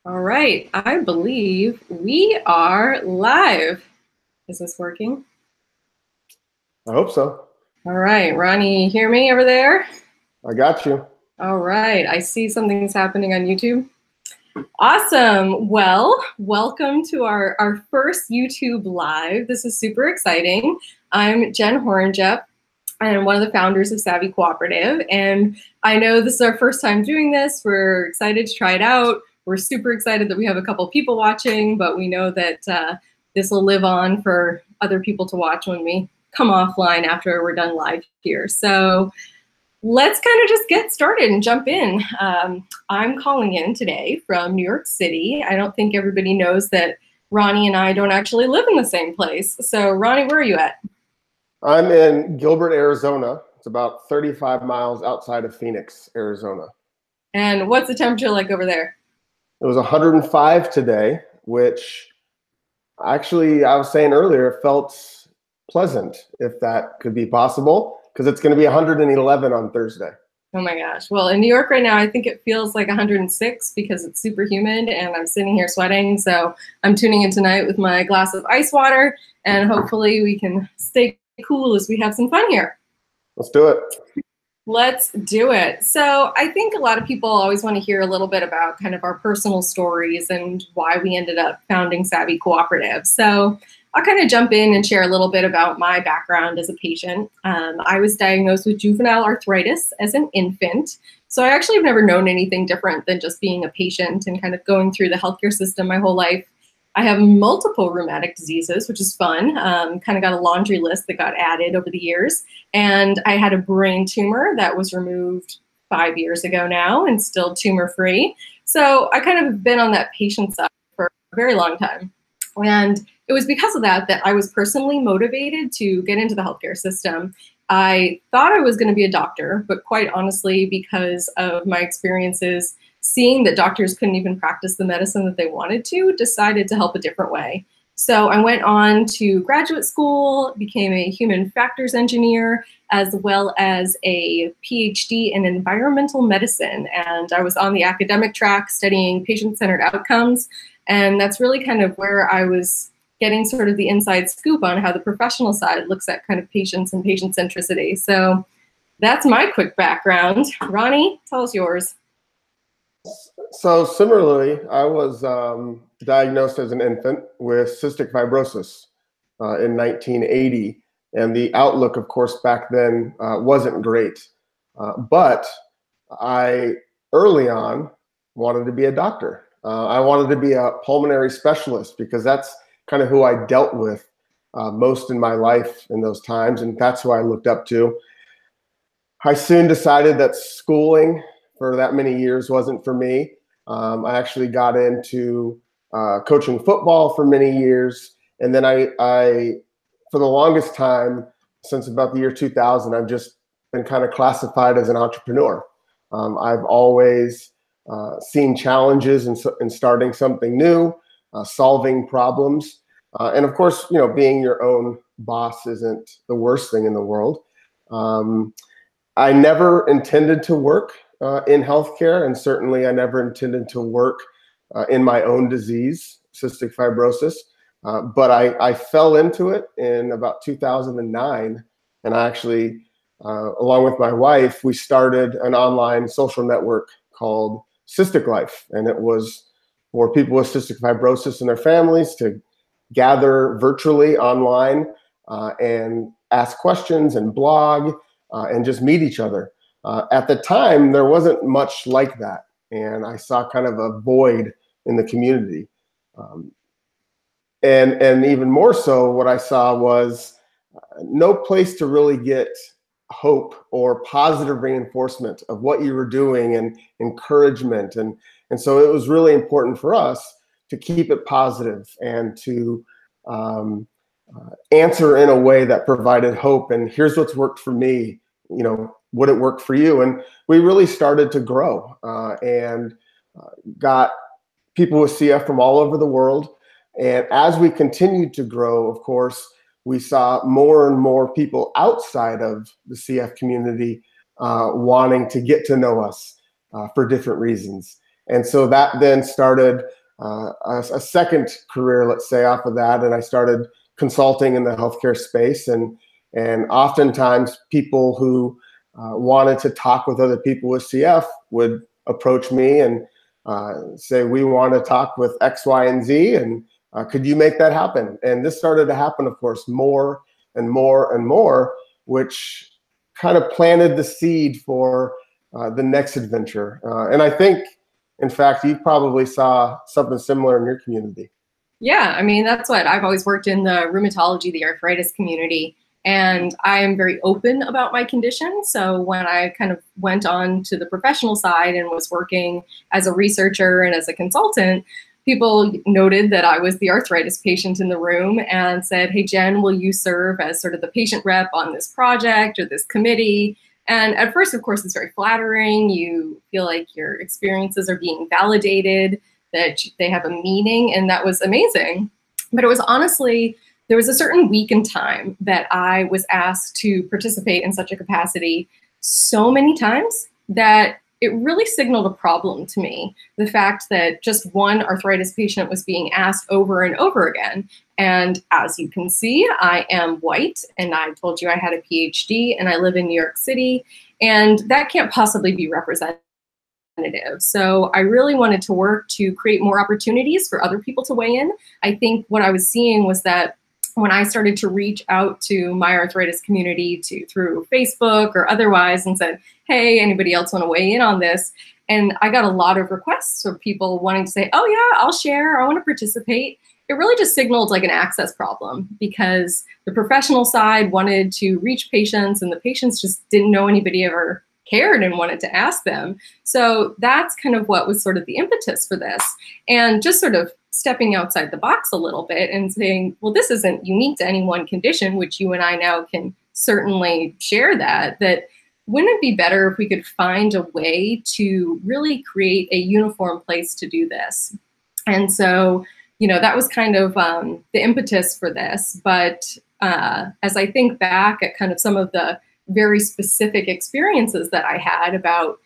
All right, I believe we are live. Is this working? I hope so. All right, Ronnie, hear me over there? I got you. All right, I see something's happening on YouTube. Awesome. Well, welcome to our first YouTube Live. This is super exciting. I'm Jen Horonjeff. I am one of the founders of Savvy Cooperative, and I know this is our first time doing this. We're excited to try it out. We're super excited that we have a couple people watching, but we know that this will live on for other people to watch when we come offline after we're done live here. So let's kind of just get started and jump in. I'm calling in today from New York City. I don't think everybody knows that Ronnie and I don't actually live in the same place. So Ronnie, where are you at? I'm in Gilbert, Arizona. It's about 35 miles outside of Phoenix, Arizona. And what's the temperature like over there? It was 105 today, which actually I was saying earlier, it felt pleasant, if that could be possible, because it's going to be 111 on Thursday. Oh my gosh. Well, in New York right now, I think it feels like 106 because it's super humid and I'm sitting here sweating. So I'm tuning in tonight with my glass of ice water, and hopefully we can stay cool as we have some fun here. Let's do it. Let's do it. So I think a lot of people always want to hear a little bit about kind of our personal stories and why we ended up founding Savvy Cooperative. So I'll kind of jump in and share a little bit about my background as a patient. I was diagnosed with juvenile arthritis as an infant. So I actually have never known anything different than just being a patient and kind of going through the healthcare system my whole life. I have multiple rheumatic diseases, which is fun. Kind of got a laundry list that got added over the years. And I had a brain tumor that was removed 5 years ago now and still tumor-free. So I kind of have been on that patient side for a very long time. And it was because of that that I was personally motivated to get into the healthcare system. I thought I was going to be a doctor, but quite honestly, because of my experiences seeing that doctors couldn't even practice the medicine that they wanted to, decided to help a different way. So I went on to graduate school, became a human factors engineer, as well as a PhD in environmental medicine. And I was on the academic track studying patient-centered outcomes. And that's really kind of where I was getting sort of the inside scoop on how the professional side looks at kind of patients and patient centricity. So that's my quick background. Ronnie, tell us yours. So similarly, I was diagnosed as an infant with cystic fibrosis in 1980. And the outlook, of course, back then wasn't great. But I, early on, wanted to be a doctor. I wanted to be a pulmonary specialist because that's kind of who I dealt with most in my life in those times. And that's who I looked up to. I soon decided that schooling for that many years wasn't for me. I actually got into coaching football for many years. And then I, for the longest time, since about the year 2000, I've just been kind of classified as an entrepreneur. I've always seen challenges in starting something new, solving problems. And of course, you know, being your own boss isn't the worst thing in the world. I never intended to work in healthcare, and certainly I never intended to work in my own disease, cystic fibrosis. But I fell into it in about 2009, and I actually, along with my wife, we started an online social network called Cystic Life, and it was for people with cystic fibrosis and their families to gather virtually online and ask questions and blog and just meet each other. At the time, there wasn't much like that, and I saw kind of a void in the community. And even more so, what I saw was no place to really get hope or positive reinforcement of what you were doing and encouragement. And so it was really important for us to keep it positive and to answer in a way that provided hope. And here's what's worked for me, you know, would it work for you? And we really started to grow and got people with CF from all over the world. And as we continued to grow, of course, we saw more and more people outside of the CF community wanting to get to know us for different reasons. And so that then started a second career, let's say, off of that. And I started consulting in the healthcare space. And oftentimes people who wanted to talk with other people with CF would approach me and say, we want to talk with X, Y, and Z, and could you make that happen? And this started to happen, of course, more and more and more, which kind of planted the seed for the next adventure. And I think, in fact, you probably saw something similar in your community. Yeah, I mean, that's what I've always worked in the rheumatology, the arthritis community, and I am very open about my condition. So when I kind of went on to the professional side and was working as a researcher and as a consultant, people noted that I was the arthritis patient in the room and said, hey, Jen, will you serve as sort of the patient rep on this project or this committee? And at first, of course, it's very flattering. You feel like your experiences are being validated, that they have a meaning, and that was amazing. But it was honestly, there was a certain week in time that I was asked to participate in such a capacity so many times that it really signaled a problem to me. The fact that just one arthritis patient was being asked over and over again. And as you can see, I am white, and I told you I had a PhD, and I live in New York City, and that can't possibly be representative. So I really wanted to work to create more opportunities for other people to weigh in. I think what I was seeing was that when I started to reach out to my arthritis community through Facebook or otherwise and said, hey, anybody else want to weigh in on this? And I got a lot of requests of people wanting to say, oh yeah, I'll share, I want to participate. It really just signaled like an access problem, because the professional side wanted to reach patients and the patients just didn't know anybody ever cared and wanted to ask them. So that's kind of what was sort of the impetus for this. And just sort of stepping outside the box a little bit and saying, well, this isn't unique to any one condition, which you and I now can certainly share that wouldn't it be better if we could find a way to really create a uniform place to do this? And so, you know, that was kind of the impetus for this. But as I think back at kind of some of the very specific experiences that I had about,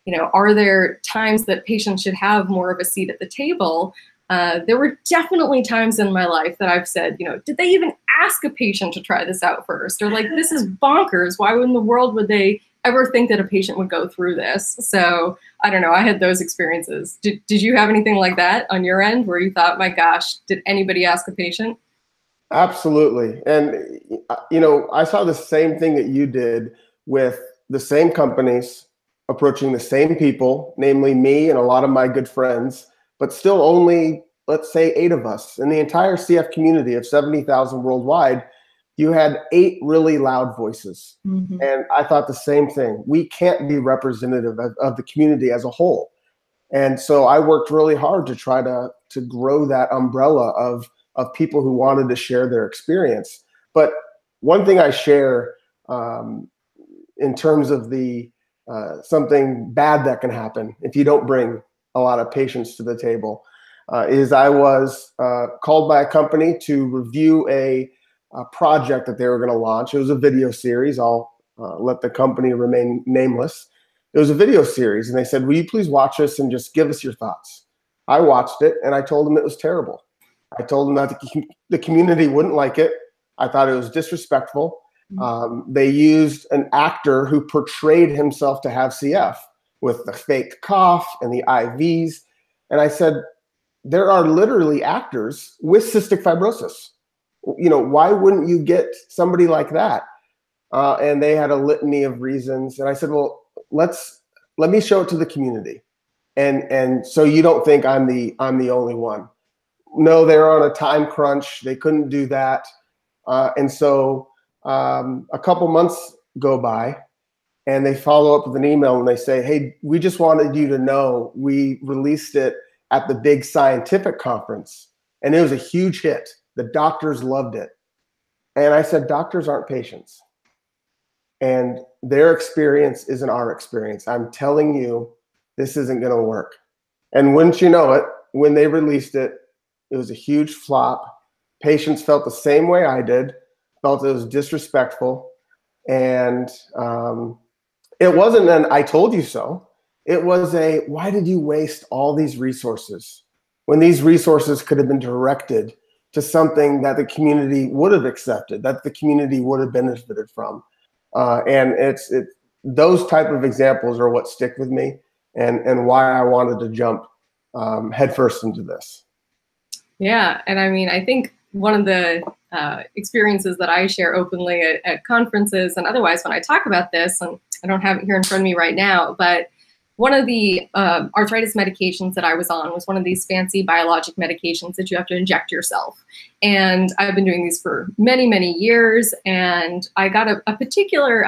you know, are there times that patients should have more of a seat at the table? There were definitely times in my life that I've said, you know, did they even ask a patient to try this out first? Or like, this is bonkers. Why in the world would they ever think that a patient would go through this? So I don't know. I had those experiences. Did you have anything like that on your end where you thought, my gosh, did anybody ask a patient? Absolutely. And, you know, I saw the same thing that you did with the same companies approaching the same people, namely me and a lot of my good friends, but still only, let's say, 8 of us. In the entire CF community of 70,000 worldwide, you had 8 really loud voices. Mm-hmm. And I thought the same thing. We can't be representative of the community as a whole. And so I worked really hard to try to grow that umbrella of people who wanted to share their experience. But one thing I share in terms of the something bad that can happen if you don't bring a lot of patients to the table is I was called by a company to review a project that they were going to launch. It was a video series. I'll let the company remain nameless. It was a video series, and they said, will you please watch this and just give us your thoughts? I watched it, and I told them it was terrible. I told them that the community wouldn't like it. I thought it was disrespectful. They used an actor who portrayed himself to have CF with the fake cough and the IVs. And I said, there are literally actors with cystic fibrosis. You know, why wouldn't you get somebody like that? And they had a litany of reasons. And I said, well, let me show it to the community. And so you don't think I'm the only one. No, they're on a time crunch. They couldn't do that. And so a couple months go by, and they follow up with an email and they say, hey, we just wanted you to know we released it at the big scientific conference, and it was a huge hit. The doctors loved it. And I said, doctors aren't patients, and their experience isn't our experience. I'm telling you, this isn't going to work. And wouldn't you know it, when they released it, it was a huge flop. Patients felt the same way I did, felt it was disrespectful. And it wasn't an I told you so. It was why did you waste all these resources when these resources could have been directed to something that the community would have accepted, that the community would have benefited from? And those type of examples are what stick with me, and why I wanted to jump headfirst into this. Yeah, and I mean, I think one of the experiences that I share openly at conferences and otherwise when I talk about this, and I don't have it here in front of me right now, but one of the arthritis medications that I was on was one of these fancy biologic medications that you have to inject yourself. And I've been doing these for many, many years, and I got a particular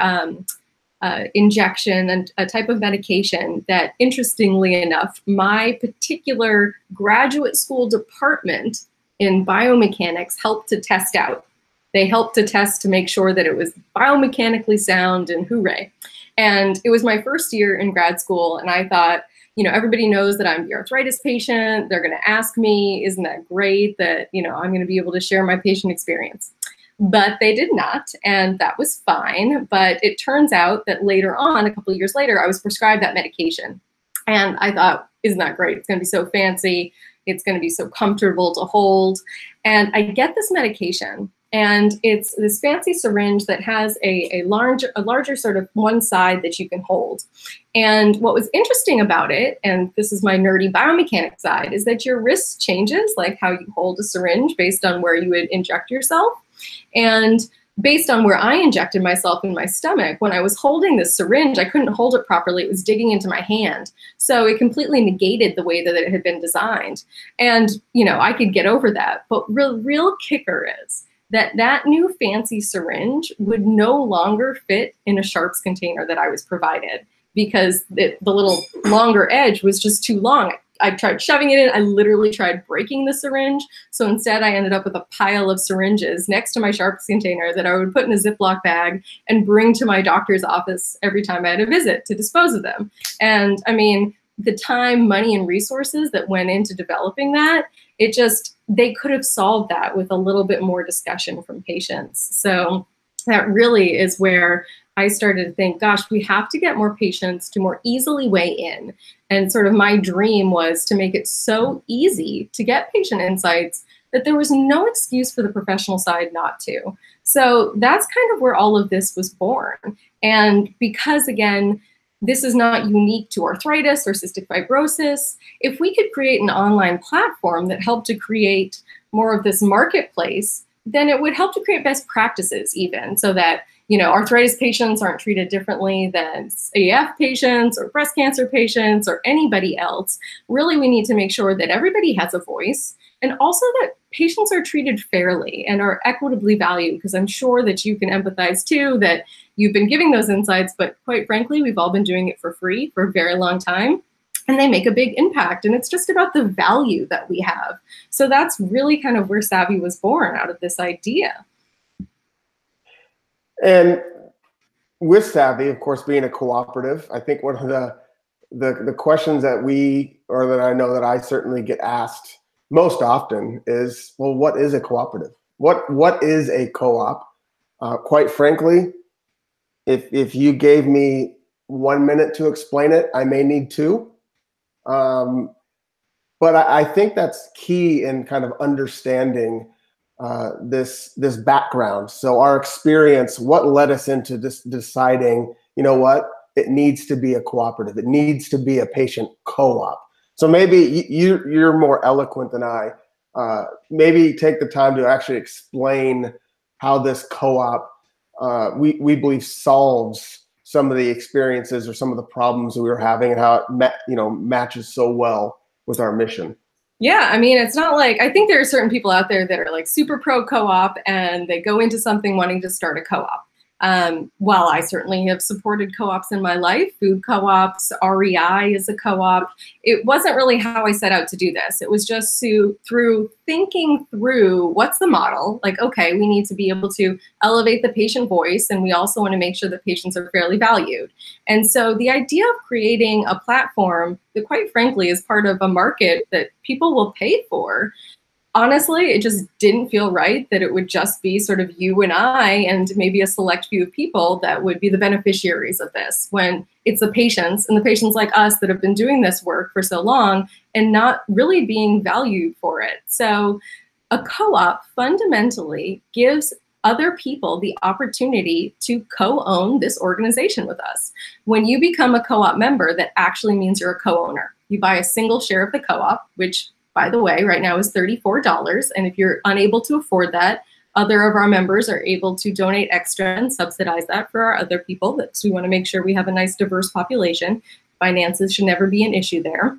injection and a type of medication that, interestingly enough, my particular graduate school department in biomechanics helped to test out. They helped to test to make sure that it was biomechanically sound, and hooray. And it was my first year in grad school, and I thought, you know, everybody knows that I'm the arthritis patient. They're going to ask me, isn't that great that, you know, I'm going to be able to share my patient experience? But they did not, and that was fine. But it turns out that later on, a couple of years later, I was prescribed that medication. And I thought, isn't that great? It's going to be so fancy. It's going to be so comfortable to hold. And I get this medication, and it's this fancy syringe that has a larger sort of one side that you can hold. And what was interesting about it, and this is my nerdy biomechanics side, is that your wrist changes, like how you hold a syringe based on where you would inject yourself. And based on where I injected myself in my stomach, when I was holding this syringe, I couldn't hold it properly. It was digging into my hand. So it completely negated the way that it had been designed. And, you know, I could get over that. But real kicker is that new fancy syringe would no longer fit in a Sharps container that I was provided, because the little longer edge was just too long. I tried shoving it in. I literally tried breaking the syringe. So instead, I ended up with a pile of syringes next to my Sharps container that I would put in a Ziploc bag and bring to my doctor's office every time I had a visit to dispose of them. And I mean, the time, money, and resources that went into developing that, they could have solved that with a little bit more discussion from patients. So that really is where I started to think, gosh, we have to get more patients to more easily weigh in. And sort of my dream was to make it so easy to get patient insights that there was no excuse for the professional side not to. So that's kind of where all of this was born. And because, again, this is not unique to arthritis or cystic fibrosis, if we could create an online platform that helped to create more of this marketplace, then it would help to create best practices even, so that, you know, arthritis patients aren't treated differently than AF patients or breast cancer patients or anybody else. Really, we need to make sure that everybody has a voice, and also that patients are treated fairly and are equitably valued, because I'm sure that you can empathize too, that you've been giving those insights, but quite frankly, we've all been doing it for free for a very long time. And they make a big impact. And it's just about the value that we have. So that's really kind of where Savvy was born, out of this idea. And with Savvy, of course, being a cooperative, I think one of the questions that that I know that I certainly get asked most often is, well, what is a cooperative? What is a co-op? Quite frankly, if you gave me 1 minute to explain it, I may need 2. But I think that's key in kind of understanding this background. So our experience, what led us into this deciding, you know what, it needs to be a cooperative. It needs to be a patient co-op. So maybe you're more eloquent than I. Maybe take the time to actually explain how this co-op, we believe, solves some of the experiences or some of the problems that we were having, and how it matches so well with our mission. Yeah, I mean, it's not like, I think there are certain people out there that are like super pro co-op, and they go into something wanting to start a co-op. While I certainly have supported co-ops in my life, food co-ops, REI is a co-op, it wasn't really how I set out to do this. It was just through thinking through what's the model, like, okay, we need to be able to elevate the patient voice, and we also want to make sure that patients are fairly valued. And so the idea of creating a platform that, quite frankly, is part of a market that people will pay for, honestly, it just didn't feel right that it would just be sort of you and I and maybe a select few of people that would be the beneficiaries of this, when it's the patients and the patients like us that have been doing this work for so long and not really being valued for it. So a co-op fundamentally gives other people the opportunity to co-own this organization with us. When you become a co-op member, that actually means you're a co-owner. You buy a single share of the co-op, which, by the way, right now is $34. And if you're unable to afford that, other of our members are able to donate extra and subsidize that for our other people. So we want to make sure we have a nice diverse population. Finances should never be an issue there.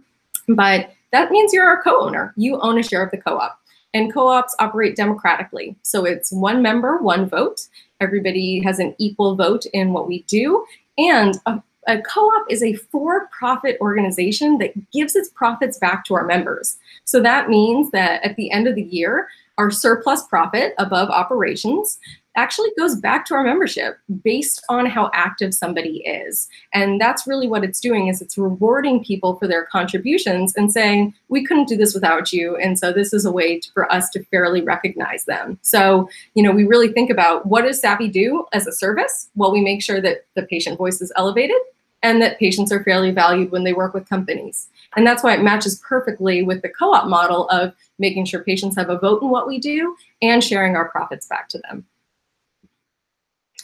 But that means you're a co-owner. You own a share of the co-op. And co-ops operate democratically. So it's one member, one vote. Everybody has an equal vote in what we do. And a co-op is a for-profit organization that gives its profits back to our members. So that means that at the end of the year, our surplus profit above operations actually goes back to our membership based on how active somebody is. And that's really what it's doing, is it's rewarding people for their contributions and saying, we couldn't do this without you. And so this is a way for us to fairly recognize them. So, we really think about, what does Savvy do as a service? Well, we make sure that the patient voice is elevated and that patients are fairly valued when they work with companies. And that's why it matches perfectly with the co-op model of making sure patients have a vote in what we do and sharing our profits back to them.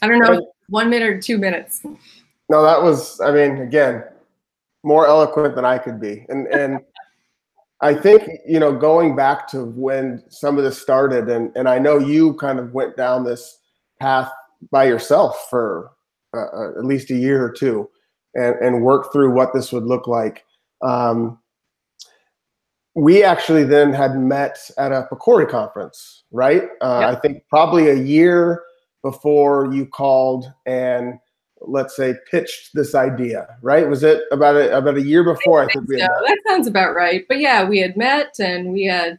I don't know, 1 minute or 2 minutes. No, that was, again, more eloquent than I could be. And I think, going back to when some of this started, and I know you kind of went down this path by yourself for at least a year or two and worked through what this would look like. We actually then had met at a PCORI conference, right? Yep. I think probably a year before you called and, let's say, pitched this idea, right? Was it about a year before? I think we had met. That sounds about right. But yeah, we had met and we had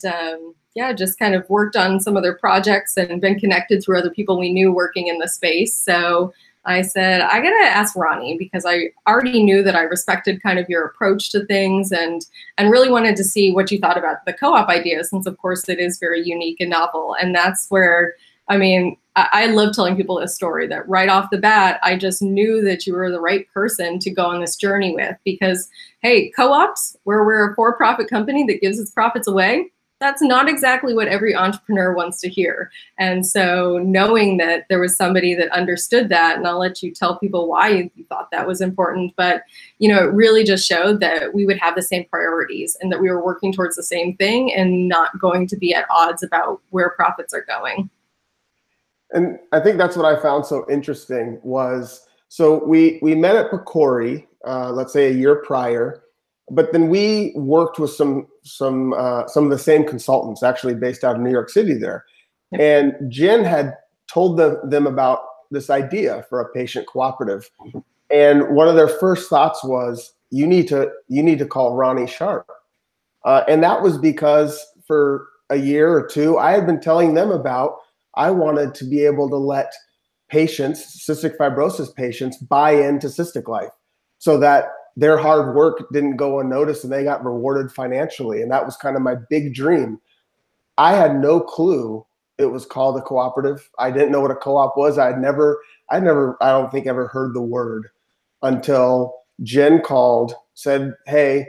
just kind of worked on some other projects and been connected through other people we knew working in the space. So I said, I gotta ask Ronnie, because I already knew that I respected kind of your approach to things and really wanted to see what you thought about the co-op idea, since of course it is very unique and novel. And that's where, I love telling people this story, that right off the bat, I just knew that you were the right person to go on this journey with, because, hey, co-ops, where we're a for-profit company that gives its profits away, that's not exactly what every entrepreneur wants to hear. And so knowing that there was somebody that understood that, and I'll let you tell people why you thought that was important, but it really just showed that we would have the same priorities and that we were working towards the same thing and not going to be at odds about where profits are going. And I think that's what I found so interesting was, so we met at PCORI, let's say a year prior, but then we worked with some of the same consultants actually based out of New York City there. And Jen had told them about this idea for a patient cooperative. And one of their first thoughts was, you need to call Ronnie Sharpe. And that was because for a year or two, I had been telling them about, I wanted to be able to let patients, cystic fibrosis patients, buy into Cystic Life so that their hard work didn't go unnoticed and they got rewarded financially. And that was kind of my big dream. I had no clue it was called a cooperative. I didn't know what a co-op was. I don't think ever heard the word until Jen called, said, hey,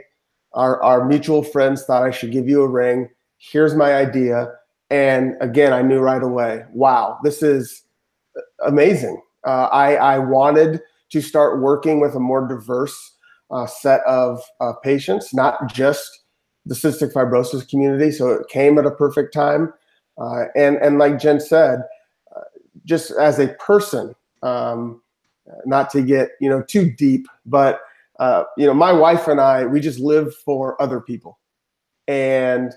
our mutual friends thought I should give you a ring. Here's my idea. And again, I knew right away, wow, this is amazing. I wanted to start working with a more diverse set of patients, not just the cystic fibrosis community. So it came at a perfect time. And like Jen said, just as a person, not to get too deep, but my wife and I, we just live for other people. And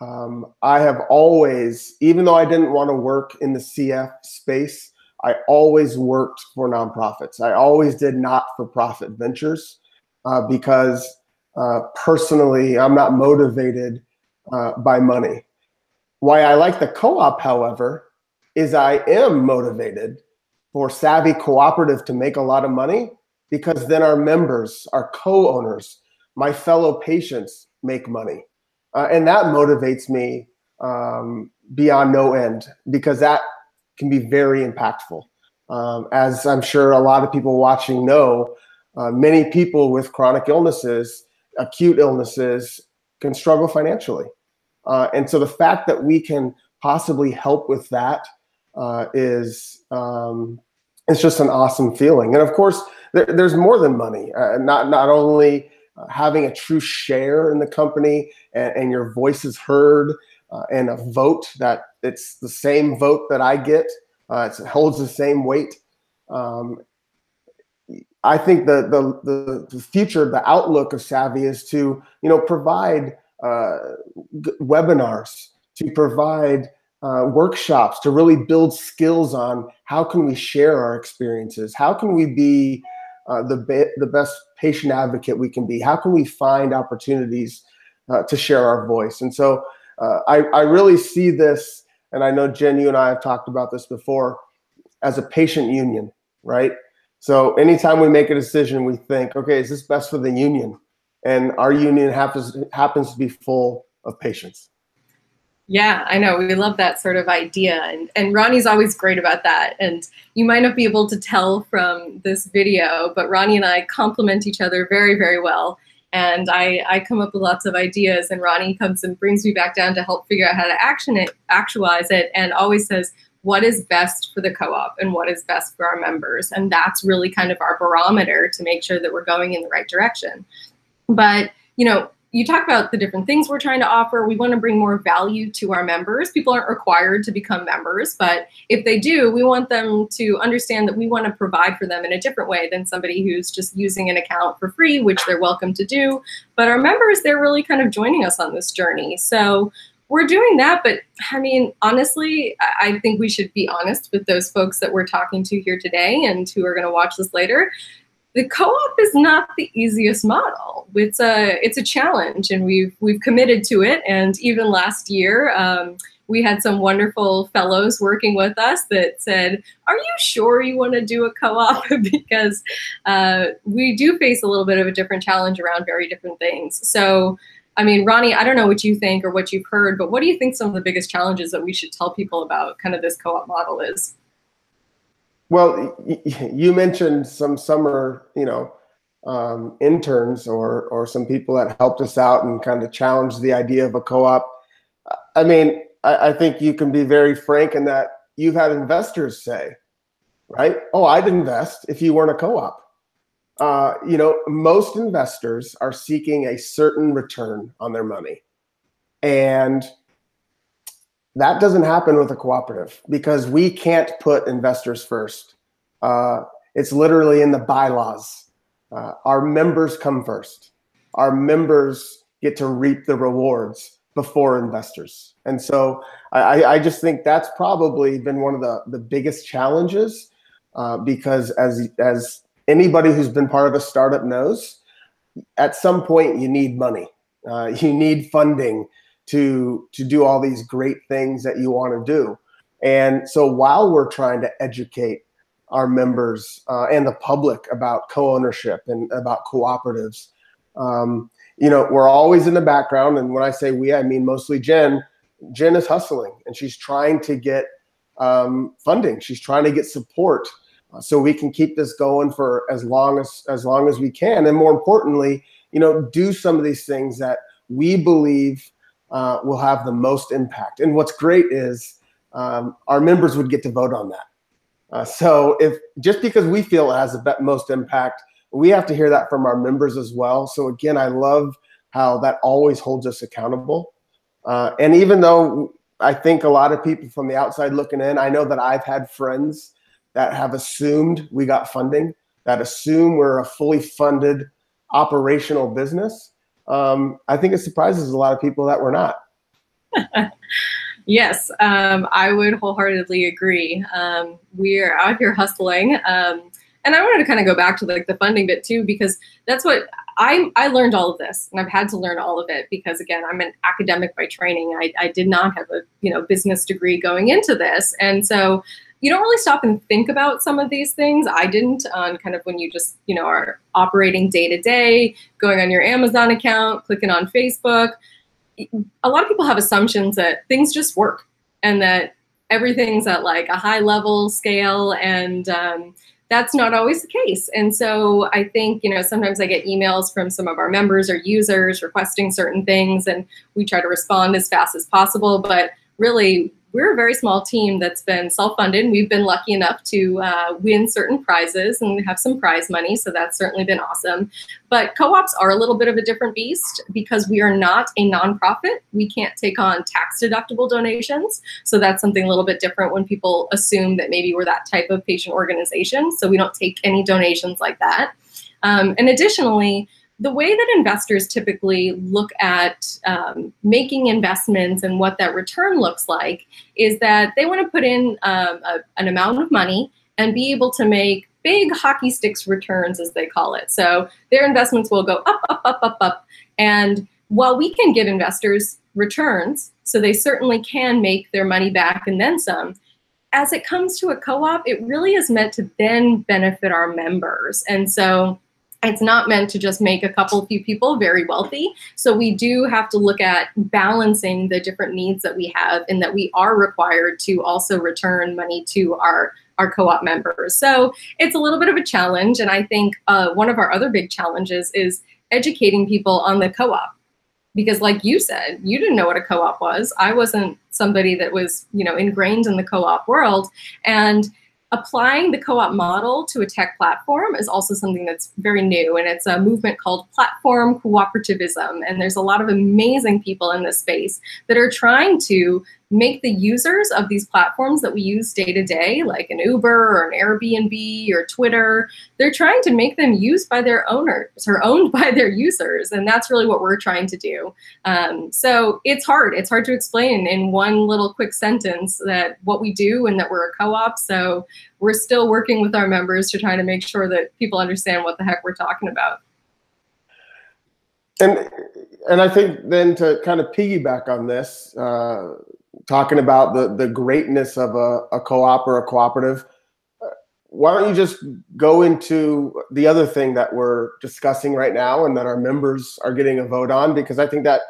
I have always, even though I didn't want to work in the CF space, I always worked for nonprofits. I always did not-for-profit ventures because personally, I'm not motivated by money. Why I like the co-op, however, is I am motivated for Savvy Cooperative to make a lot of money, because then our members, our co-owners, my fellow patients make money. And that motivates me beyond no end, because that can be very impactful. As I'm sure a lot of people watching know, many people with chronic illnesses, acute illnesses, can struggle financially. And so the fact that we can possibly help with that is it's just an awesome feeling. And of course, there's more than money. Not only having a true share in the company and your voice is heard, and a vote that it's the same vote that I get, it holds the same weight. I think the future, the outlook of Savvy is to provide webinars, to provide workshops, to really build skills on how can we share our experiences, how can we be the best patient advocate we can be, how can we find opportunities to share our voice. And so I really see this, and I know Jen, you and I have talked about this before, as a patient union, right? So anytime we make a decision, we think, okay, is this best for the union? And our union happens to be full of patients. Yeah, I know. We love that sort of idea. And Ronnie's always great about that. And you might not be able to tell from this video, but Ronnie and I complement each other very, very well. And I come up with lots of ideas, and Ronnie comes and brings me back down to help figure out how to actualize it, and always says, what is best for the co-op and what is best for our members? And that's really kind of our barometer to make sure that we're going in the right direction. But, you talk about the different things we're trying to offer. We want to bring more value to our members. People aren't required to become members, but if they do, we want them to understand that we want to provide for them in a different way than somebody who's just using an account for free, which they're welcome to do. But our members, they're really kind of joining us on this journey. So we're doing that. But I mean, honestly, I think we should be honest with those folks that we're talking to here today and who are going to watch this later. The co-op is not the easiest model. It's a challenge, and we've committed to it. And even last year, we had some wonderful fellows working with us that said, "Are you sure you want to do a co-op?" Because we do face a little bit of a different challenge around very different things. So, I mean, Ronnie, I don't know what you think or what you've heard, but what do you think some of the biggest challenges that we should tell people about kind of this co-op model is? Well, you mentioned some summer, interns or some people that helped us out and kind of challenged the idea of a co-op. I mean, I think you can be very frank in that you've had investors say, right? Oh, I'd invest if you weren't a co-op. Most investors are seeking a certain return on their money. And that doesn't happen with a cooperative because we can't put investors first. It's literally in the bylaws. Our members come first. Our members get to reap the rewards before investors. And so I just think that's probably been one of the biggest challenges because as anybody who's been part of a startup knows, at some point you need money. You need funding to do all these great things that you want to do. And so while we're trying to educate our members and the public about co-ownership and about cooperatives, we're always in the background. And when I say we, I mean mostly Jen. Jen is hustling and she's trying to get funding. She's trying to get support so we can keep this going for as long as we can. And more importantly, do some of these things that we believe will have the most impact. And what's great is our members would get to vote on that. So just because we feel it has the most impact, we have to hear that from our members as well. So again, I love how that always holds us accountable. And even though I think a lot of people from the outside looking in, I know that I've had friends that have assumed we got funding, that assume we're a fully funded operational business. I think it surprises a lot of people that we're not. Yes, I would wholeheartedly agree. We are out here hustling. And I wanted to kind of go back to the funding bit too, because that's what I learned all of this, and I've had to learn all of it because, again, I'm an academic by training. I did not have a business degree going into this. And so you don't really stop and think about some of these things. I didn't on kind of when you just, are operating day to day, going on your Amazon account, clicking on Facebook. a lot of people have assumptions that things just work and that everything's at like a high level scale, and that's not always the case. And so I think, sometimes I get emails from some of our members or users requesting certain things, and we try to respond as fast as possible. But really, we're a very small team that's been self-funded. We've been lucky enough to win certain prizes and have some prize money, so that's certainly been awesome. But co-ops are a little bit of a different beast because we are not a nonprofit. We can't take on tax-deductible donations, so that's something a little bit different when people assume that maybe we're that type of patient organization, so we don't take any donations like that. And additionally, the way that investors typically look at making investments and what that return looks like is that they want to put in an amount of money and be able to make big hockey sticks returns, as they call it. So their investments will go up, up, up, up, up. And while we can give investors returns, so they certainly can make their money back and then some, as it comes to a co-op, it really is meant to then benefit our members. And so it's not meant to just make a few people very wealthy. So we do have to look at balancing the different needs that we have, and that we are required to also return money to our co-op members. So it's a little bit of a challenge. And I think one of our other big challenges is educating people on the co-op. Because like you said, you didn't know what a co-op was. I wasn't somebody that was, ingrained in the co-op world. And applying the co-op model to a tech platform is also something that's very new, and it's a movement called platform cooperativism. And there's a lot of amazing people in this space that are trying to make the users of these platforms that we use day to day, like an Uber or an Airbnb or Twitter, they're trying to make them used by their owners or owned by their users. And that's really what we're trying to do. So it's hard. It's hard to explain in one little quick sentence that what we do and that we're a co-op. So we're still working with our members to try to make sure that people understand what the heck we're talking about. And I think then to kind of piggyback on this, talking about the greatness of a co-op or a cooperative, why don't you just go into the other thing that we're discussing right now and that our members are getting a vote on? Because I think that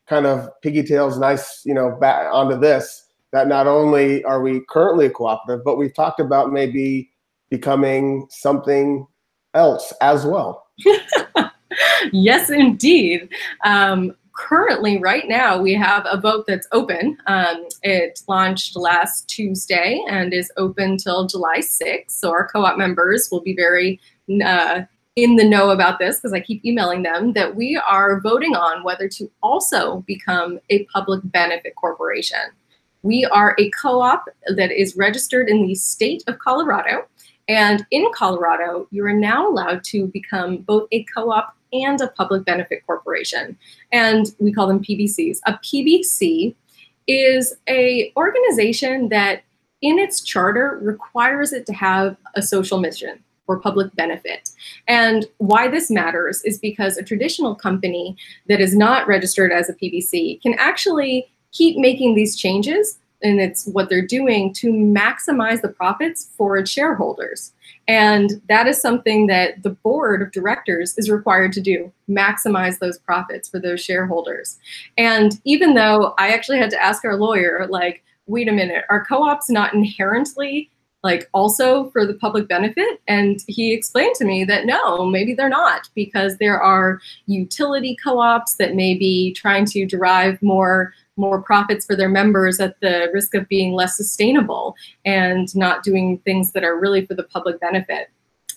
kind of piggytails nice, back onto this, that not only are we currently a cooperative, but we've talked about maybe becoming something else as well. Yes, indeed. Currently, right now, we have a vote that's open. It launched last Tuesday and is open till July 6th. So our co-op members will be very in the know about this, because I keep emailing them, that we are voting on whether to also become a public benefit corporation. We are a co-op that is registered in the state of Colorado. And in Colorado, you are now allowed to become both a co-op and a public benefit corporation. And we call them PBCs. A PBC is an organization that in its charter requires it to have a social mission or public benefit. And why this matters is because a traditional company that is not registered as a PBC can actually keep making these changes, and it's what they're doing to maximize the profits for its shareholders. And that is something that the board of directors is required to do, maximize those profits for those shareholders. And even though I actually had to ask our lawyer, like, wait a minute, are co-ops not inherently also for the public benefit? And he explained to me that no, maybe they're not, because there are utility co-ops that may be trying to derive more profits for their members at the risk of being less sustainable and not doing things that are really for the public benefit.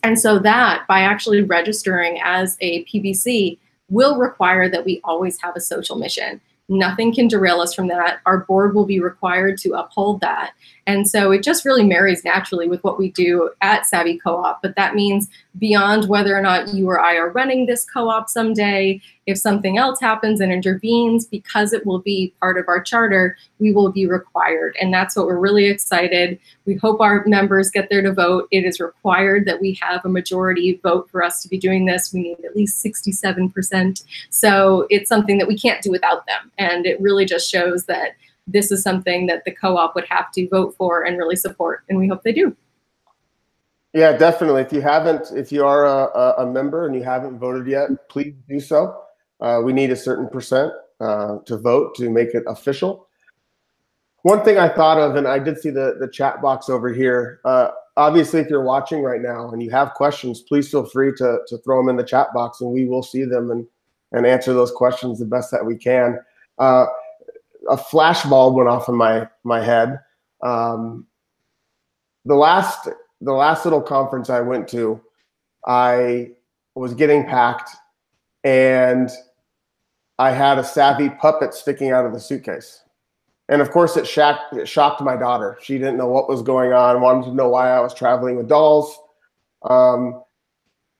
And so that by actually registering as a PBC will require that we always have a social mission. Nothing can derail us from that. Our board will be required to uphold that. And so it just really marries naturally with what we do at Savvy Co-op. But that means beyond whether or not you or I are running this co-op someday, if something else happens and intervenes, because it will be part of our charter, we will be required. And that's what we're really excited. We hope our members get there to vote. It is required that we have a majority vote for us to be doing this. We need at least 67%. So it's something that we can't do without them. And it really just shows that this is something that the co-op would have to vote for and really support. And we hope they do. Yeah, definitely. If you are a member and you haven't voted yet, please do so. We need a certain percent. to vote to make it official. One thing I thought of, and I did see the chat box over here. Obviously, if you're watching right now and you have questions, please feel free to throw them in the chat box, and we will see them and answer those questions the best that we can. A flashbulb went off in my head. The last little conference I went to, I was getting packed, and I had a Savvy puppet sticking out of the suitcase. And of course, it shocked my daughter. She didn't know what was going on, wanted to know why I was traveling with dolls.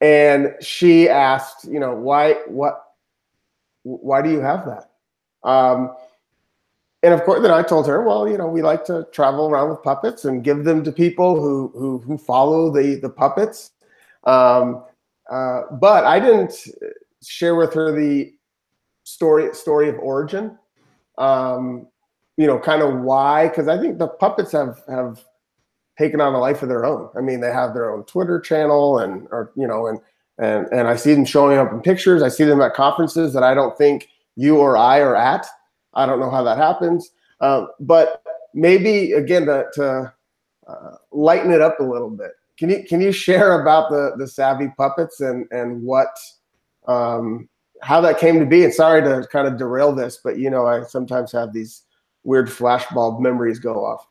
And she asked, you know, why do you have that? And of course, then I told her, well, you know, we like to travel around with puppets and give them to people who follow the puppets. But I didn't share with her the story of origin. You know, kind of why, because I think the puppets have taken on a life of their own. I mean, they have their own Twitter channel, and I see them showing up in pictures. I see them at conferences that I don't think you or I are at. I don't know how that happens, but maybe again to lighten it up a little bit. Can you share about the Savvy puppets and what how that came to be? And sorry to kind of derail this, but you know, I sometimes have these weird flashbulb memories go off.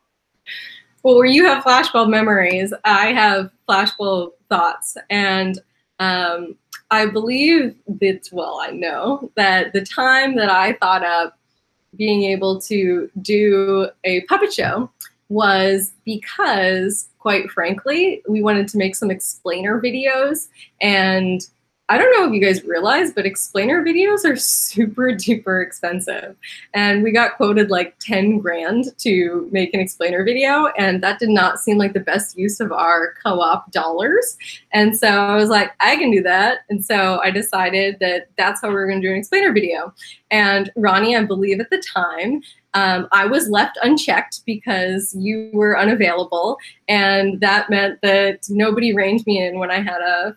Well, where you have flashbulb memories, I have flashbulb thoughts. And I believe that, well, I know that the time that I thought up being able to do a puppet show was because, quite frankly, we wanted to make some explainer videos. And I don't know if you guys realize, but explainer videos are super duper expensive. And we got quoted like 10 grand to make an explainer video. And that did not seem like the best use of our co-op dollars. And so I was like, I can do that. And so I decided that that's how we were going to do an explainer video. And Ronnie, I believe at the time, I was left unchecked because you were unavailable. And that meant that nobody reined me in when I had a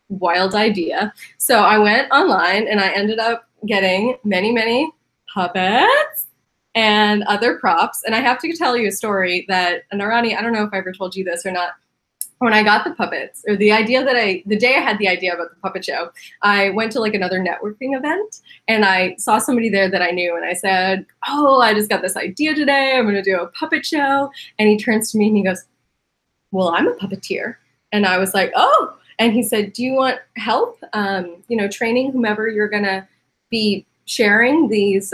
wild idea. So I went online and I ended up getting many puppets and other props. And I have to tell you a story that, and Ronnie, I don't know if I ever told you this or not. When I got the puppets, or the day I had the idea about the puppet show, I went to like another networking event and I saw somebody there that I knew, and I said, oh, I just got this idea today. I'm going to do a puppet show. And he turns to me and he goes, well, I'm a puppeteer. And I was like, oh. And he said, do you want help, you know, training whomever you're going to be sharing these,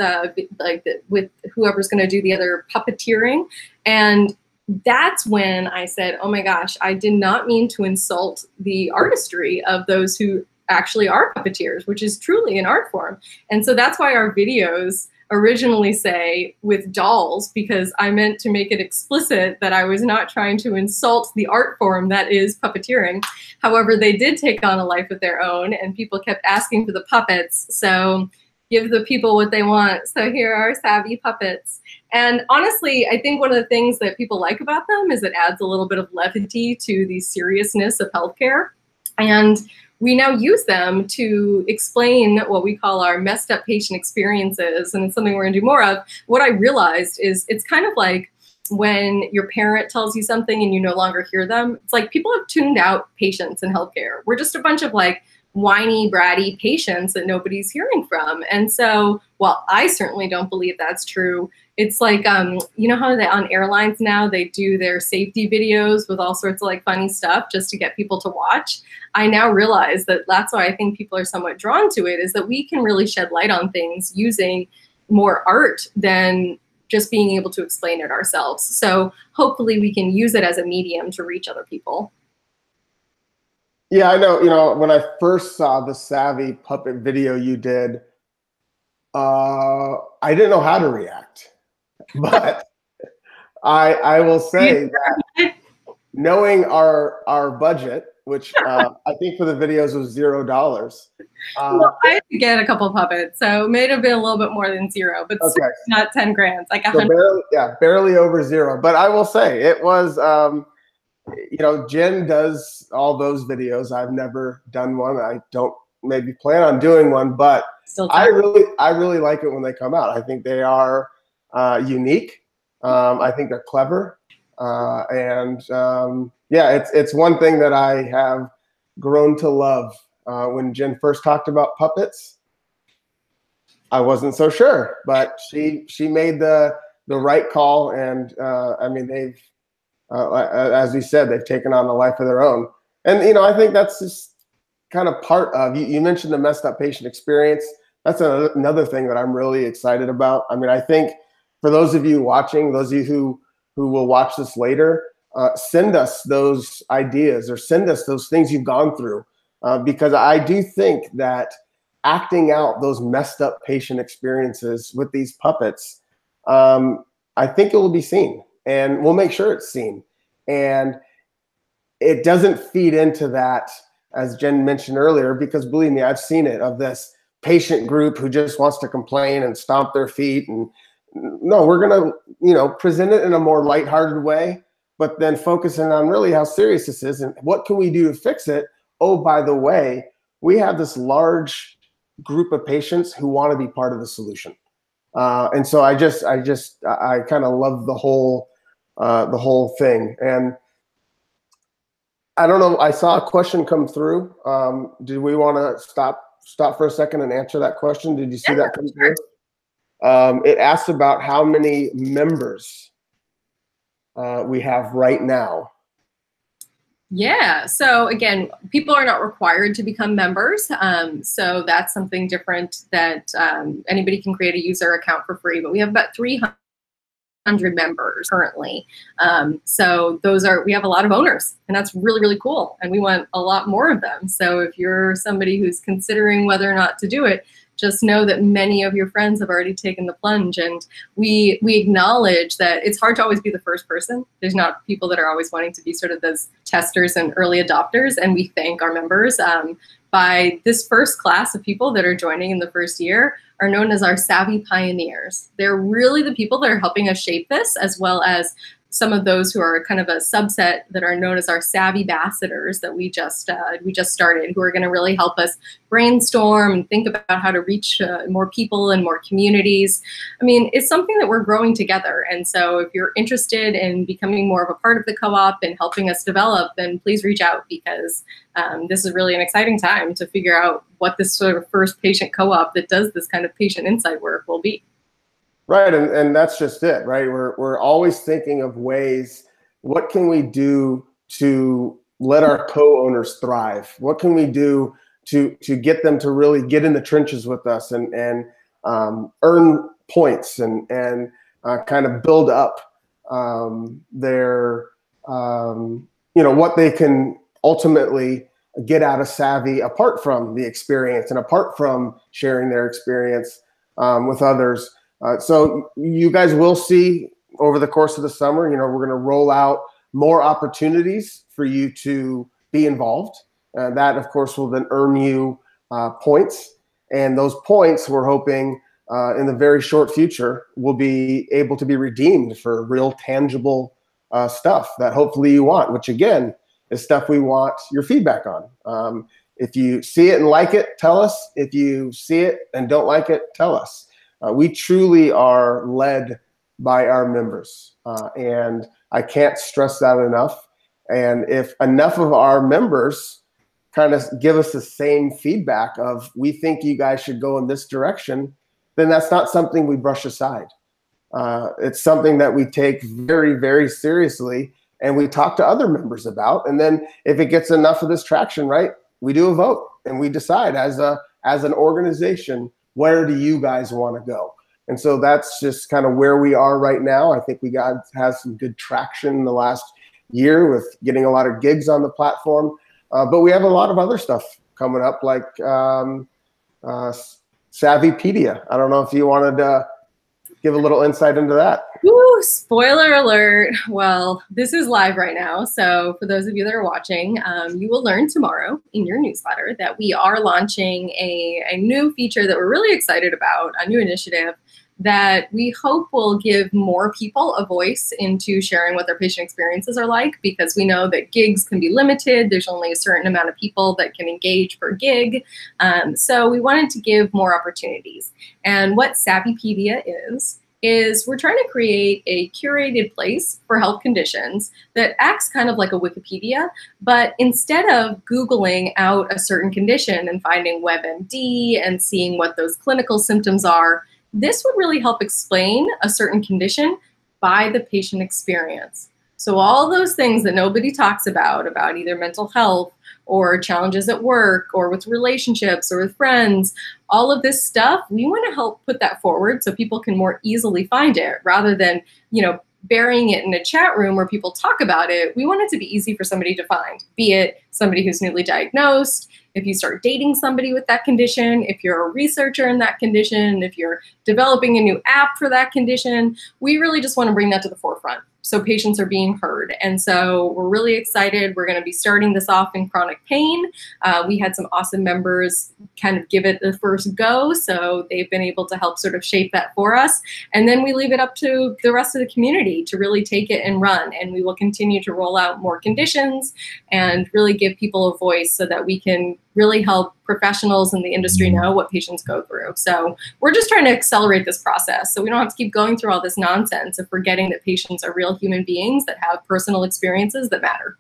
with whoever's going to do the other puppeteering? And that's when I said, oh my gosh, I did not mean to insult the artistry of those who actually are puppeteers, which is truly an art form. And so that's why our videos originally say with dolls, because I meant to make it explicit that I was not trying to insult the art form that is puppeteering. However, they did take on a life of their own, and people kept asking for the puppets. So give the people what they want. So here are Savvy puppets. And honestly, I think one of the things that people like about them is it adds a little bit of levity to the seriousness of healthcare. And we now use them to explain what we call our messed up patient experiences, and it's something we're going to do more of. What I realized is it's kind of like when your parent tells you something and you no longer hear them. It's like people have tuned out patients in healthcare. We're just a bunch of like whiny, bratty patients that nobody's hearing from. And so while I certainly don't believe that's true, it's like, you know how on airlines now they do their safety videos with all sorts of like funny stuff just to get people to watch. I now realize that that's why I think people are somewhat drawn to it, is that we can really shed light on things using more art than just being able to explain it ourselves. So hopefully we can use it as a medium to reach other people. Yeah, I know, you know, when I first saw the Savvy puppet video you did, I didn't know how to react. But I will say that knowing our budget, which I think for the videos was $0. Well, I had to get a couple puppets, so it may have been a little bit more than zero, but okay. Not 10 grand, like 100. So barely over zero. But I will say it was, you know, Jen does all those videos. I've never done one. I don't maybe plan on doing one, but Still I really like it when they come out. I think they are unique. I think they're clever, and yeah, it's one thing that I have grown to love. When Jen first talked about puppets, I wasn't so sure, but she made the right call, and I mean, they've as we said, they've taken on a life of their own. And I think that's just kind of part of you mentioned the messed up patient experience. That's another thing that I'm really excited about. I mean, I think for those of you watching, those of you who will watch this later, send us those ideas or send us those things you've gone through, because I do think that acting out those messed up patient experiences with these puppets, I think it will be seen, and we'll make sure it's seen. And it doesn't feed into that, as Jen mentioned earlier, because believe me, I've seen it, of this patient group who just wants to complain and stomp their feet. And no, we're going to, present it in a more lighthearted way, but then focusing on really how serious this is and what can we do to fix it. Oh, by the way, we have this large group of patients who want to be part of the solution. And so I kind of love the whole thing. And I don't know, I saw a question come through. Do we want to stop for a second and answer that question? Did you see that come through? It asked about how many members we have right now. Yeah. So again, people are not required to become members. So that's something different that anybody can create a user account for free, but we have about 300 members currently. So we have a lot of owners, and that's really, really cool. And we want a lot more of them. So if you're somebody who's considering whether or not to do it, just know that many of your friends have already taken the plunge, and we acknowledge that it's hard to always be the first person. There's not people that are always wanting to be sort of those testers and early adopters, and we thank our members. By this first class of people that are joining in the first year are known as our Savvy Pioneers. They're really the people that are helping us shape this, as well as some of those who are kind of a subset that are known as our Savvy Ambassadors that we just started, who are going to really help us brainstorm and think about how to reach more people and more communities. I mean, it's something that we're growing together. And so if you're interested in becoming more of a part of the co-op and helping us develop, then please reach out, because this is really an exciting time to figure out what this sort of first patient co-op that does this kind of patient insight work will be. Right, and that's just it, right? We're always thinking of ways, what can we do to let our co-owners thrive? What can we do to get them to really get in the trenches with us and earn points and kind of build up their, what they can ultimately get out of Savvy, apart from the experience and apart from sharing their experience with others. So you guys will see over the course of the summer, we're going to roll out more opportunities for you to be involved. That, of course, will then earn you points. And those points, we're hoping in the very short future, will be able to be redeemed for real tangible stuff that hopefully you want, which again is stuff we want your feedback on. If you see it and like it, tell us. If you see it and don't like it, tell us. We truly are led by our members, and I can't stress that enough. And if enough of our members kind of give us the same feedback of, we think you guys should go in this direction, then that's not something we brush aside. It's something that we take very, very seriously, and we talk to other members about. And then if it gets enough of this traction, right, we do a vote and we decide as an organization, where do you guys want to go? And so that's just kind of where we are right now. I think we has some good traction in the last year with getting a lot of gigs on the platform. But we have a lot of other stuff coming up, like Savvypedia. I don't know if you wanted to give a little insight into that. Ooh, spoiler alert. Well, this is live right now. So for those of you that are watching, you will learn tomorrow in your newsletter that we are launching a new feature that we're really excited about, a new initiative that we hope will give more people a voice into sharing what their patient experiences are like, because we know that gigs can be limited. There's only a certain amount of people that can engage per gig. So we wanted to give more opportunities. And what Savvypedia is we're trying to create a curated place for health conditions that acts kind of like a Wikipedia, but instead of Googling out a certain condition and finding WebMD and seeing what those clinical symptoms are, this would really help explain a certain condition by the patient experience. So all those things that nobody talks about either mental health or challenges at work or with relationships or with friends, all of this stuff, we want to help put that forward so people can more easily find it rather than, burying it in a chat room where people talk about it. We want it to be easy for somebody to find, be it somebody who's newly diagnosed, if you start dating somebody with that condition, if you're a researcher in that condition, if you're developing a new app for that condition. We really just want to bring that to the forefront so patients are being heard. And so we're really excited. We're going to be starting this off in chronic pain. We had some awesome members kind of give it the first go, so they've been able to help sort of shape that for us. And then we leave it up to the rest of the community to really take it and run. And we will continue to roll out more conditions and really give people a voice so that we can really help professionals in the industry know what patients go through. So we're just trying to accelerate this process so we don't have to keep going through all this nonsense of forgetting that patients are real human beings that have personal experiences that matter.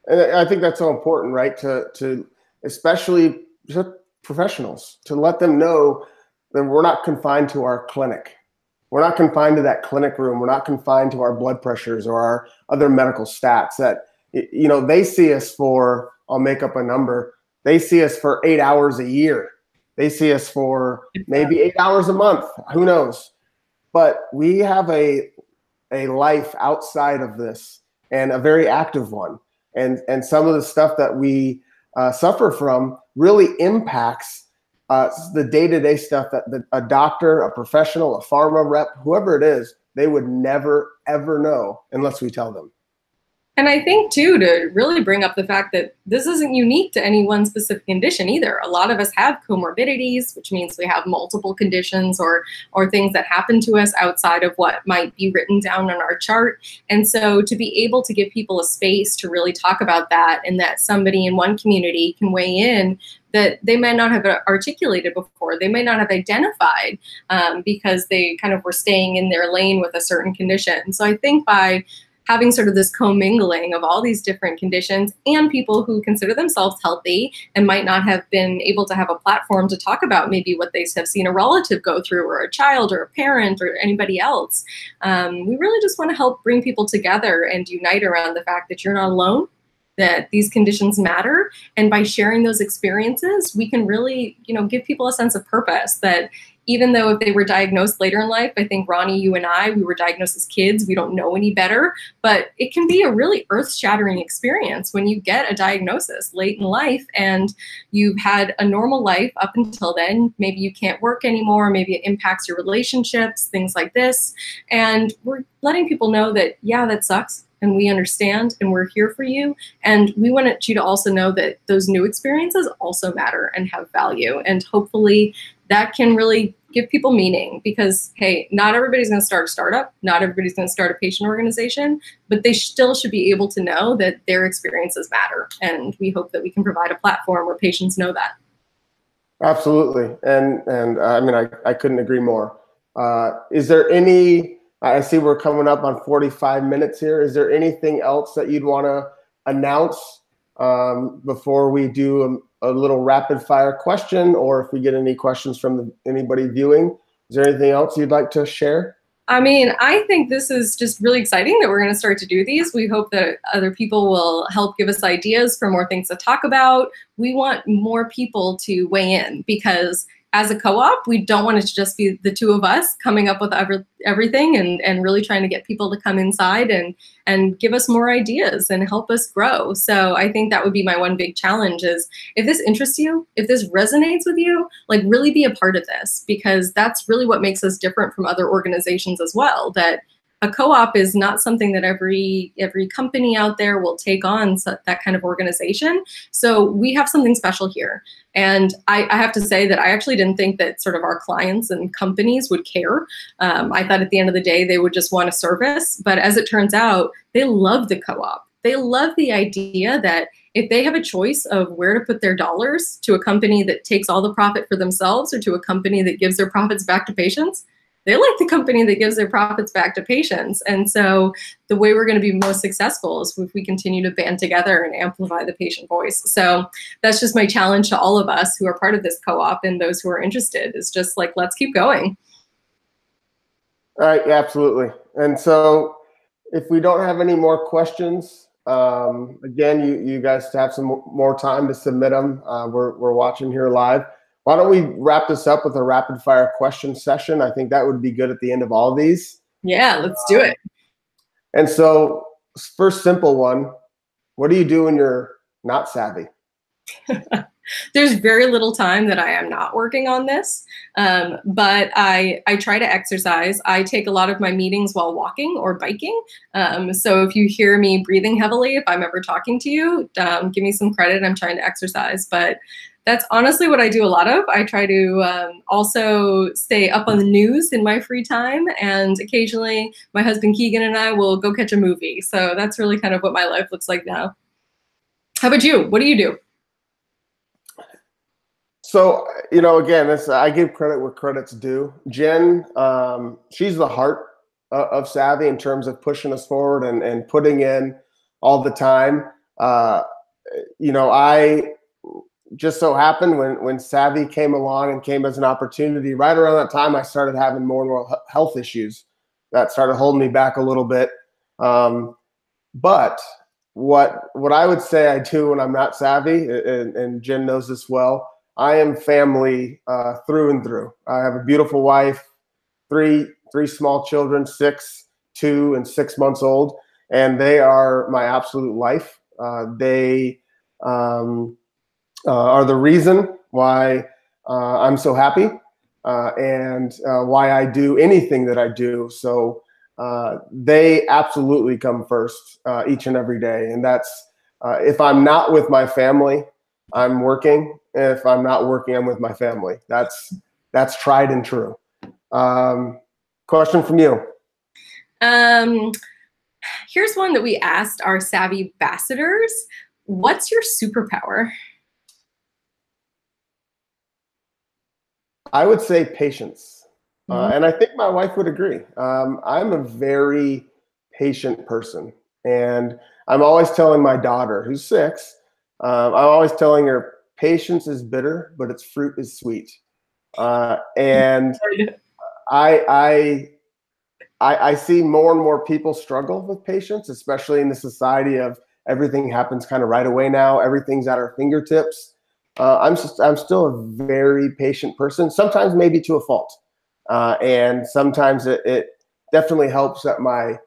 And I think that's so important, right? To especially professionals, to let them know that we're not confined to our clinic. We're not confined to that clinic room. We're not confined to our blood pressures or our other medical stats. That, they see us for, I'll make up a number, they see us for 8 hours a year. They see us for maybe 8 hours a month. Who knows? But we have a life outside of this, and a very active one. And some of the stuff that we suffer from really impacts the day-to-day stuff that a doctor, a professional, a pharma rep, whoever it is, they would never, ever know unless we tell them. And I think, too, to really bring up the fact that this isn't unique to any one specific condition either. A lot of us have comorbidities, which means we have multiple conditions or things that happen to us outside of what might be written down on our chart. And so to be able to give people a space to really talk about that, and that somebody in one community can weigh in that they might not have articulated before, they may not have identified because they kind of were staying in their lane with a certain condition. So I think by having sort of this commingling of all these different conditions and people who consider themselves healthy and might not have been able to have a platform to talk about maybe what they have seen a relative go through, or a child or a parent or anybody else. We really just want to help bring people together and unite around the fact that you're not alone, that these conditions matter. And by sharing those experiences, we can really, give people a sense of purpose, that even though if they were diagnosed later in life, I think Ronnie, you and I, we were diagnosed as kids, we don't know any better, but it can be a really earth-shattering experience when you get a diagnosis late in life and you've had a normal life up until then. Maybe you can't work anymore, maybe it impacts your relationships, things like this. And we're letting people know that, yeah, that sucks, and we understand, and we're here for you. And we want you to also know that those new experiences also matter and have value. And hopefully that can really give people meaning, because, hey, not everybody's going to start a startup. Not everybody's going to start a patient organization, but they still should be able to know that their experiences matter. And we hope that we can provide a platform where patients know that. Absolutely. And I mean, I couldn't agree more. Is there any, I see we're coming up on 45 minutes here. Is there anything else that you'd want to announce before we do a little rapid fire question, or if we get any questions from anybody viewing? Is there anything else you'd like to share? I mean, I think this is just really exciting that we're going to start to do these. We hope that other people will help give us ideas for more things to talk about. We want more people to weigh in, because as a co-op, we don't want it to just be the two of us coming up with everything and really trying to get people to come inside and give us more ideas and help us grow. So I think that would be my one big challenge is, if this interests you, if this resonates with you, like, really be a part of this, because that's really what makes us different from other organizations as well, that a co-op is not something that every company out there will take on, that kind of organization. So we have something special here. And I have to say that I actually didn't think that sort of our clients and companies would care. I thought at the end of the day, they would just want a service. But as it turns out, they love the co-op. They love the idea that if they have a choice of where to put their dollars, to a company that takes all the profit for themselves or to a company that gives their profits back to patients, they like the company that gives their profits back to patients. And so the way we're going to be most successful is if we continue to band together and amplify the patient voice. So that's just my challenge to all of us who are part of this co-op and those who are interested, is just like, let's keep going. All right, yeah, absolutely. And so if we don't have any more questions, again, you guys have some more time to submit them. We're watching here live. Why don't we wrap this up with a rapid fire question session? I think that would be good at the end of all of these. Yeah, let's do it. And so first simple one, what do you do when you're not savvy? There's very little time that I am not working on this, but I try to exercise. I take a lot of my meetings while walking or biking. So if you hear me breathing heavily, if I'm ever talking to you, give me some credit. I'm trying to exercise, but that's honestly what I do a lot of. I try to also stay up on the news in my free time, and occasionally my husband Keegan and I will go catch a movie. So that's really kind of what my life looks like now. How about you? What do you do? So, you know, again, I give credit where credit's due. Jen, she's the heart of Savvy in terms of pushing us forward and putting in all the time. You know, I just so happened when Savvy came along and came as an opportunity, right around that time, I started having more and more health issues that started holding me back a little bit. But what I would say I do when I'm not savvy, and Jen knows this well, I am family through and through. I have a beautiful wife, three small children, 6, 2, and 6 months old, and they are my absolute life. They are the reason why I'm so happy and why I do anything that I do. So they absolutely come first each and every day. And that's if I'm not with my family, I'm working. If I'm not working, I'm with my family. That's tried and true. Question from you. Here's one that we asked our Savvy ambassadors. What's your superpower? I would say patience. And I think my wife would agree. I'm a very patient person. And I'm always telling my daughter, who's 6, I'm always telling her, patience is bitter, but its fruit is sweet. And I see more and more people struggle with patience, especially in the society of everything happens kind of right away now. Everything's at our fingertips. I'm still a very patient person, sometimes maybe to a fault. And sometimes it definitely helps that my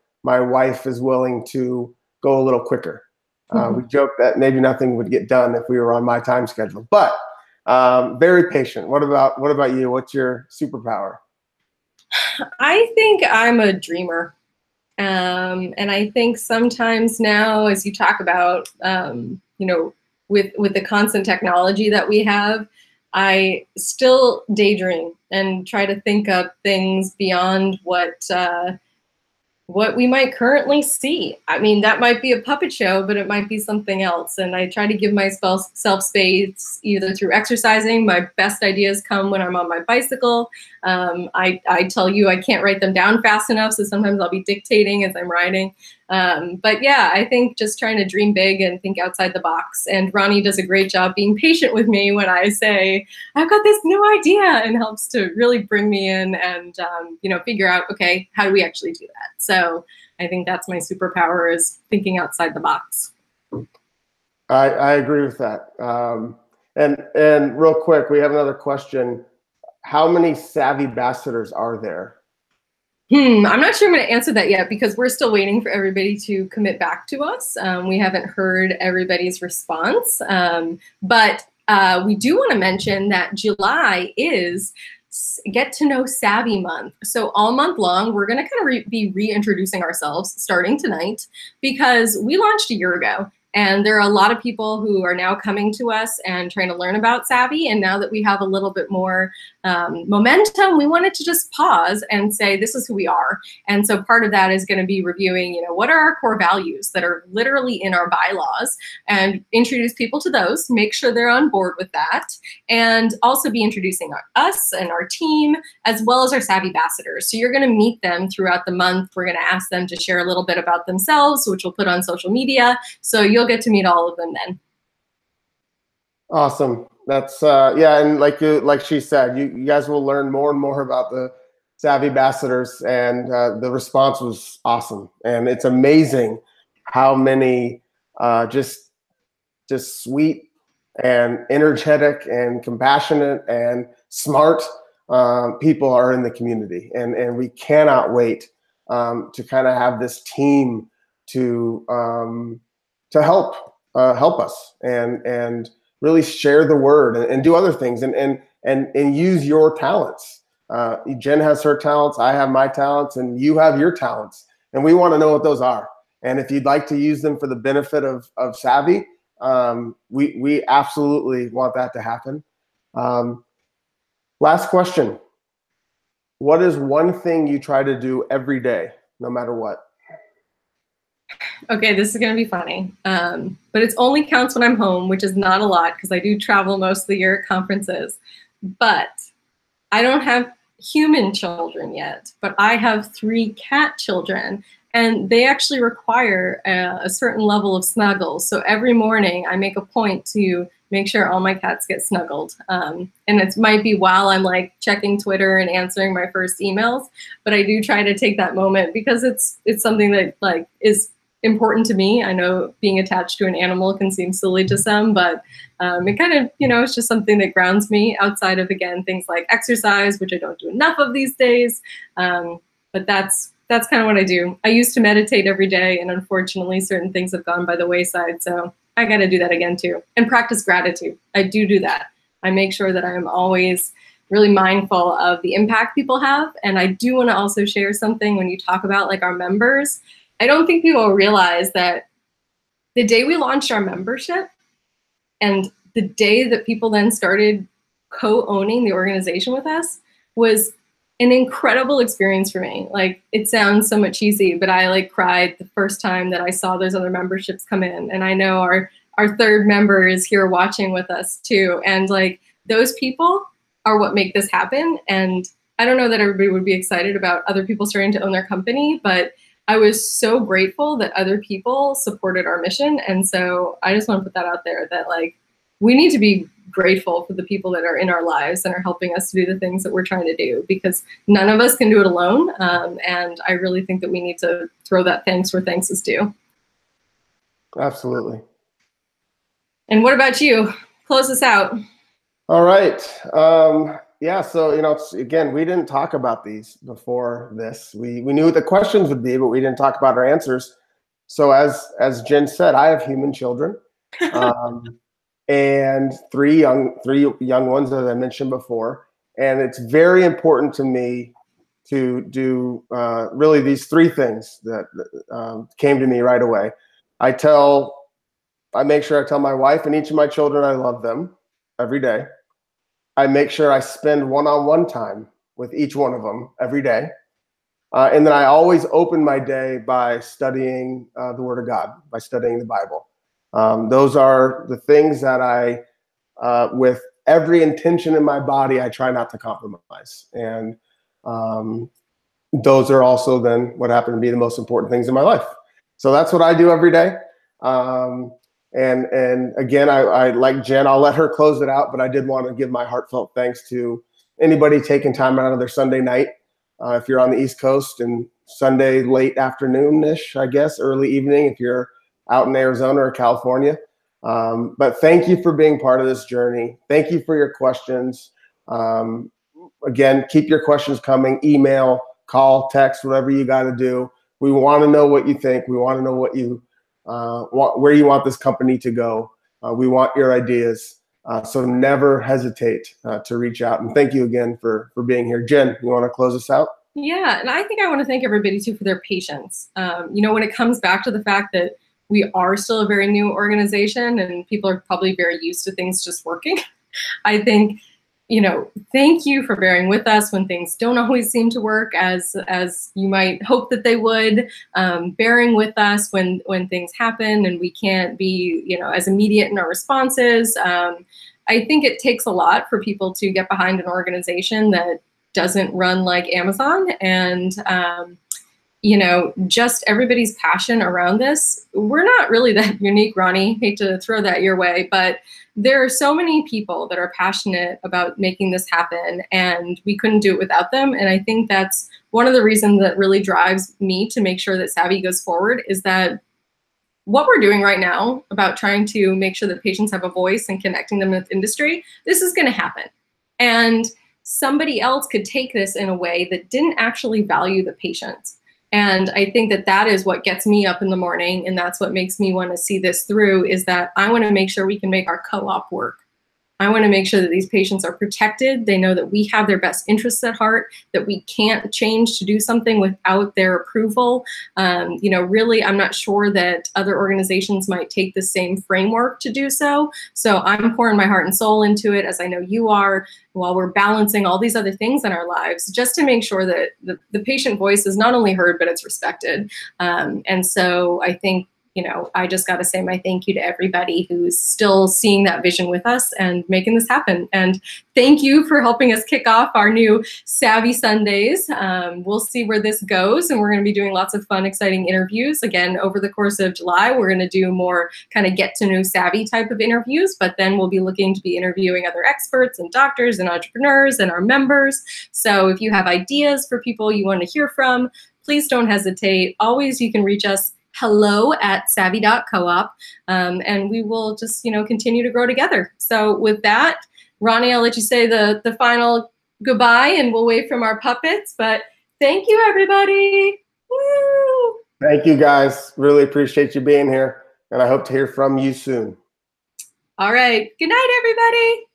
wife is willing to go a little quicker. We joke that maybe nothing would get done if we were on my time schedule, but very patient. What about you? What's your superpower? I think I'm a dreamer. And I think sometimes now, as you talk about, you know, with the constant technology that we have, I still daydream and try to think up things beyond what we might currently see. I mean, that might be a puppet show, but it might be something else. And I try to give myself space either through exercising. My best ideas come when I'm on my bicycle. I tell you, I can't write them down fast enough, so sometimes I'll be dictating as I'm riding. But yeah, I think just trying to dream big and think outside the box. And Ronnie does a great job being patient with me when I say, I've got this new idea, and helps to really bring me in and, you know, figure out, okay, how do we actually do that? So I think that's my superpower, is thinking outside the box. I agree with that. And real quick, we have another question. How many Savvy ambassadors are there? I'm not sure I'm going to answer that yet, because we're still waiting for everybody to commit back to us. We haven't heard everybody's response, but we do want to mention that July is Get to know Savvy month. So all month long, we're going to kind of be reintroducing ourselves starting tonight, because we launched a year ago. And there are a lot of people who are now coming to us and trying to learn about Savvy. And now that we have a little bit more momentum, we wanted to just pause and say, this is who we are. And so part of that is going to be reviewing, what are our core values that are literally in our bylaws, and introduce people to those, make sure they're on board with that, and also be introducing us and our team, as well as our Savvy ambassadors. So you're going to meet them throughout the month. We're going to ask them to share a little bit about themselves, which we'll put on social media. So you'll get to meet all of them then. Awesome. That's yeah, and like she said, you guys will learn more and more about the Savvy ambassadors, and the response was awesome. And it's amazing how many just sweet and energetic and compassionate and smart people are in the community, and we cannot wait to kind of have this team to help us and really share the word and do other things and use your talents. Jen has her talents, I have my talents, and you have your talents, and we want to know what those are. And if you'd like to use them for the benefit of Savvy, we absolutely want that to happen. Last question. What is one thing you try to do every day, no matter what? Okay, this is going to be funny, but it only counts when I'm home, which is not a lot because I do travel most of the year at conferences. But I don't have human children yet, but I have 3 cat children, and they actually require a certain level of snuggles. So every morning I make a point to make sure all my cats get snuggled. And it might be while I'm like checking Twitter and answering my first emails, but I do try to take that moment because it's something that like is important to me. I know being attached to an animal can seem silly to some, but it kind of, it's just something that grounds me outside of, again, things like exercise, which I don't do enough of these days. But that's kind of what I do. I used to meditate every day, and unfortunately certain things have gone by the wayside. So I got to do that again too. And practice gratitude. I do that. I make sure that I am always really mindful of the impact people have. And I do want to also share something when you talk about like our members. I don't think people realize that the day we launched our membership and the day that people then started co-owning the organization with us was an incredible experience for me. Like, it sounds so much cheesy, but I like cried the first time that I saw those other memberships come in. And I know our third member is here watching with us too. And like, those people are what make this happen. And I don't know that everybody would be excited about other people starting to own their company, but I was so grateful that other people supported our mission. And so I just want to put that out there, that like, we need to be grateful for the people that are in our lives and are helping us to do the things that we're trying to do, because none of us can do it alone. And I really think that we need to throw that thanks where thanks is due. Absolutely. And what about you? Close us out. All right. Yeah, so, again, we didn't talk about these before this. We knew what the questions would be, but we didn't talk about our answers. So as Jen said, I have human children, and three young ones, as I mentioned before. And it's very important to me to do really these 3 things that came to me right away. I make sure I tell my wife and each of my children I love them every day. I make sure I spend one-on-one time with each one of them every day. And then I always open my day by studying the Word of God, by studying the Bible. Those are the things that I, with every intention in my body, I try not to compromise. And those are also then what happen to be the most important things in my life. So that's what I do every day. And again, I like Jen, I'll let her close it out, but I did want to give my heartfelt thanks to anybody taking time out of their Sunday night. If you're on the East Coast, and Sunday late afternoon-ish, I guess, early evening, if you're out in Arizona or California. But thank you for being part of this journey. Thank you for your questions. Again, keep your questions coming. Email, call, text, whatever you got to do. We want to know what you think. We want to know what you where you want this company to go. We want your ideas. So never hesitate to reach out. And thank you again for being here. Jen, you want to close us out? Yeah, and I think I want to thank everybody too for their patience. When it comes back to the fact that we are still a very new organization and people are probably very used to things just working, I think, thank you for bearing with us when things don't always seem to work as you might hope that they would, bearing with us when things happen and we can't be, as immediate in our responses. I think it takes a lot for people to get behind an organization that doesn't run like Amazon, and just everybody's passion around this. We're not really that unique, Ronnie. Hate to throw that your way, but there are so many people that are passionate about making this happen, and we couldn't do it without them. And I think that's one of the reasons that really drives me to make sure that Savvy goes forward, is that what we're doing right now about trying to make sure that patients have a voice and connecting them with industry, this is going to happen. And somebody else could take this in a way that didn't actually value the patients. And I think that that is what gets me up in the morning, and that's what makes me want to see this through, is that I want to make sure we can make our co-op work. I want to make sure that these patients are protected. They know that we have their best interests at heart, that we can't change to do something without their approval. Really, I'm not sure that other organizations might take the same framework to do so. So I'm pouring my heart and soul into it, as I know you are, while we're balancing all these other things in our lives, just to make sure that the patient voice is not only heard, but it's respected. And so I think, I just got to say my thank you to everybody who's still seeing that vision with us and making this happen. And thank you for helping us kick off our new Savvy Sundays. We'll see where this goes, and we're going to be doing lots of fun, exciting interviews. Again, over the course of July, we're going to do more kind of get to know Savvy type of interviews, but then we'll be looking to be interviewing other experts and doctors and entrepreneurs and our members. So if you have ideas for people you want to hear from, please don't hesitate. Always, you can reach us hello@savvy.coop, and we will just, continue to grow together. So with that, Ronnie, I'll let you say the final goodbye, and we'll wait from our puppets. But thank you, everybody. Woo! Thank you, guys. Really appreciate you being here, and I hope to hear from you soon. All right. Good night, everybody.